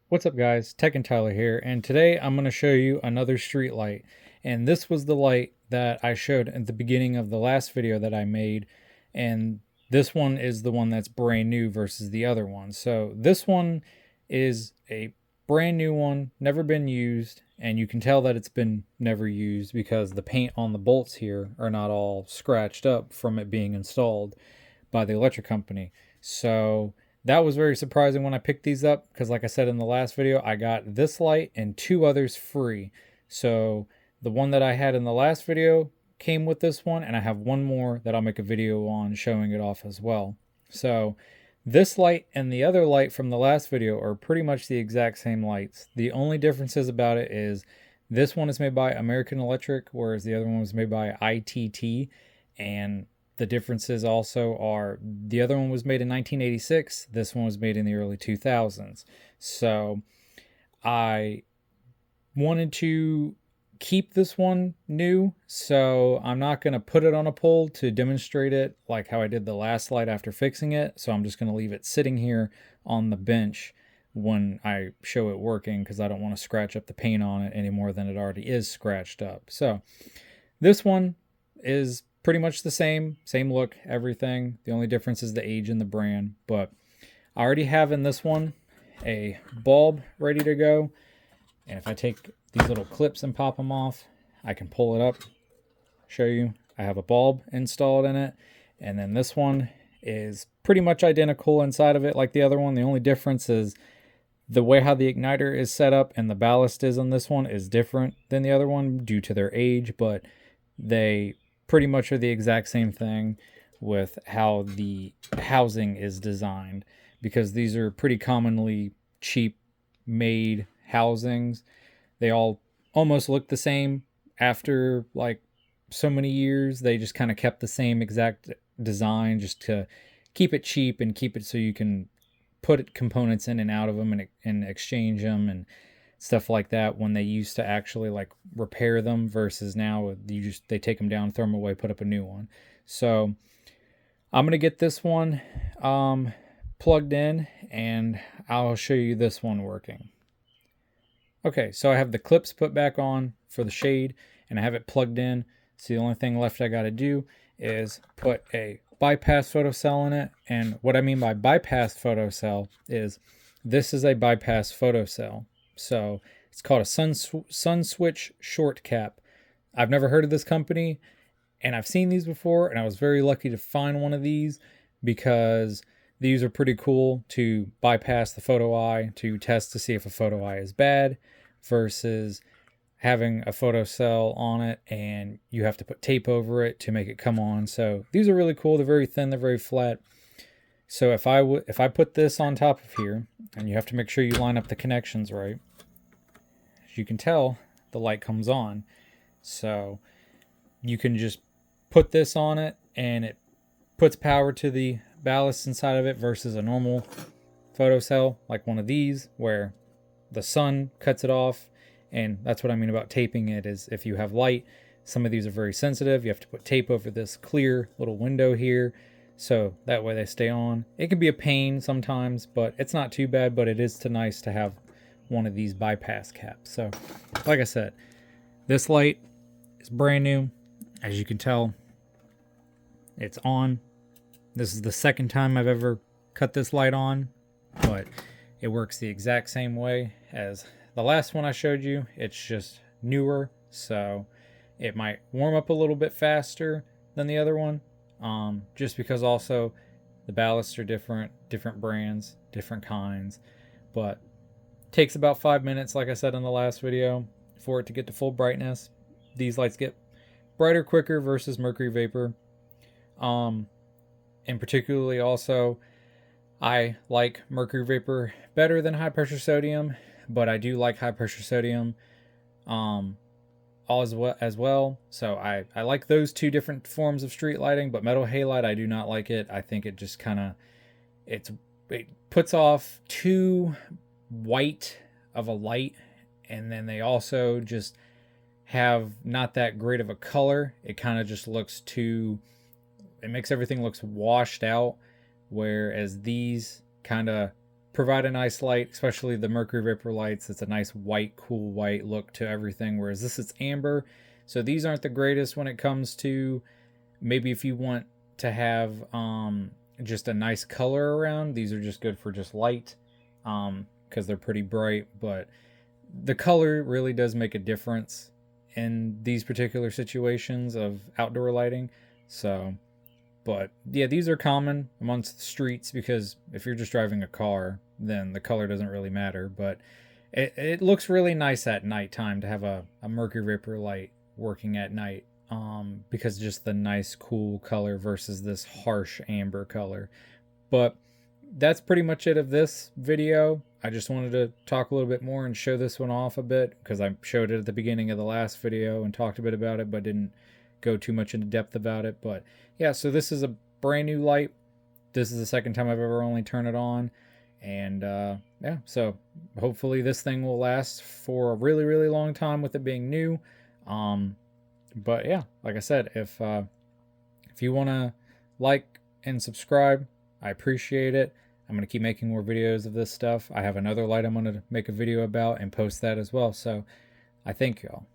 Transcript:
What's up guys, Tech and Tyler here, and today I'm going to show you another street light. And this was the light that I showed at the beginning of the last video that I made, and this one is the one that's brand new versus the other one. So this one is a brand new one, never been used, and you can tell that it's been never used because the paint on the bolts here are not all scratched up from it being installed by the electric company. So that was very surprising when I picked these up because, like I said in the last video, I got this light and two others free. So the one that I had in the last video came with this one, and I have one more that I'll make a video on showing it off as well. So this light and the other light from the last video are pretty much the exact same lights. The only differences about it is this one is made by American Electric, whereas the other one was made by ITT. And the differences also are the other one was made in 1986. This one was made in the early 2000s. So I wanted to keep this one new, so I'm not going to put it on a pole to demonstrate it like how I did the last light after fixing it. So I'm just going to leave it sitting here on the bench when I show it working because I don't want to scratch up the paint on it any more than it already is scratched up. So this one is pretty much the same look, everything. The only difference is the age and the brand. But I already have in this one a bulb ready to go. And if I take these little clips and pop them off, I can pull it up, show you. I have a bulb installed in it. And then this one is pretty much identical inside of it like the other one. The only difference is the way how the igniter is set up and the ballast is on this one is different than the other one due to their age, but they pretty much are the exact same thing with how the housing is designed, because these are pretty commonly cheap made housings. They all almost look the same after like so many years. They just kind of kept the same exact design just to keep it cheap and keep it so you can put components in and out of them and exchange them and stuff like that when they used to actually like repair them, versus now they take them down, throw them away, put up a new one. So I'm gonna get this one plugged in and I'll show you this one working. Okay, so I have the clips put back on for the shade and I have it plugged in. So the only thing left I got to do is put a bypass photocell in it. And what I mean by bypass photocell is this is a bypass photocell. So it's called a sun switch short cap. I've never heard of this company, and I've seen these before, and I was very lucky to find one of these because these are pretty cool to bypass the photo eye to test to see if a photo eye is bad versus having a photocell on it and you have to put tape over it to make it come on. So these are really cool. They're very thin, they're very flat. So if I put this on top of here, and you have to make sure you line up the connections right, as you can tell, the light comes on. So you can just put this on it and it puts power to the ballast inside of it versus a normal photocell like one of these where the sun cuts it off. And that's what I mean about taping it, is if you have light, some of these are very sensitive. You have to put tape over this clear little window here so that way they stay on. It can be a pain sometimes, but it's not too bad, but it is nice to have one of these bypass caps. So like I said, this light is brand new. As you can tell, it's on. This is the second time I've ever cut this light on, but it works the exact same way as the last one I showed you. It's just newer, so it might warm up a little bit faster than the other one. Just because also the ballasts are different brands, different kinds, but takes about 5 minutes, like I said in the last video, for it to get to full brightness. These lights get brighter quicker versus mercury vapor. And particularly also, I like mercury vapor better than high pressure sodium, but I do like high pressure sodium as well. So I like those two different forms of street lighting, but metal halide, I do not like it. I think it just kind of, it puts off too white of a light, and then they also just have not that great of a color. It kind of just looks too, it makes everything looks washed out, whereas these kind of provide a nice light, especially the mercury vapor lights. It's a nice white, cool white look to everything, whereas this is amber. So these aren't the greatest when it comes to maybe if you want to have just a nice color around. These are just good for just light because they're pretty bright, but the color really does make a difference in these particular situations of outdoor lighting. So, but yeah, these are common amongst the streets because if you're just driving a car, then the color doesn't really matter. But it looks really nice at nighttime to have a mercury vapor light working at night, because just the nice cool color versus this harsh amber color. But that's pretty much it of this video. I just wanted to talk a little bit more and show this one off a bit because I showed it at the beginning of the last video and talked a bit about it, but didn't go too much into depth about it. But yeah, so this is a brand new light. This is the second time I've ever only turned it on. And yeah, so hopefully this thing will last for a really, really long time with it being new. But yeah, like I said, if you want to like and subscribe, I appreciate it. I'm going to keep making more videos of this stuff. I have another light I'm going to make a video about and post that as well. So I thank y'all.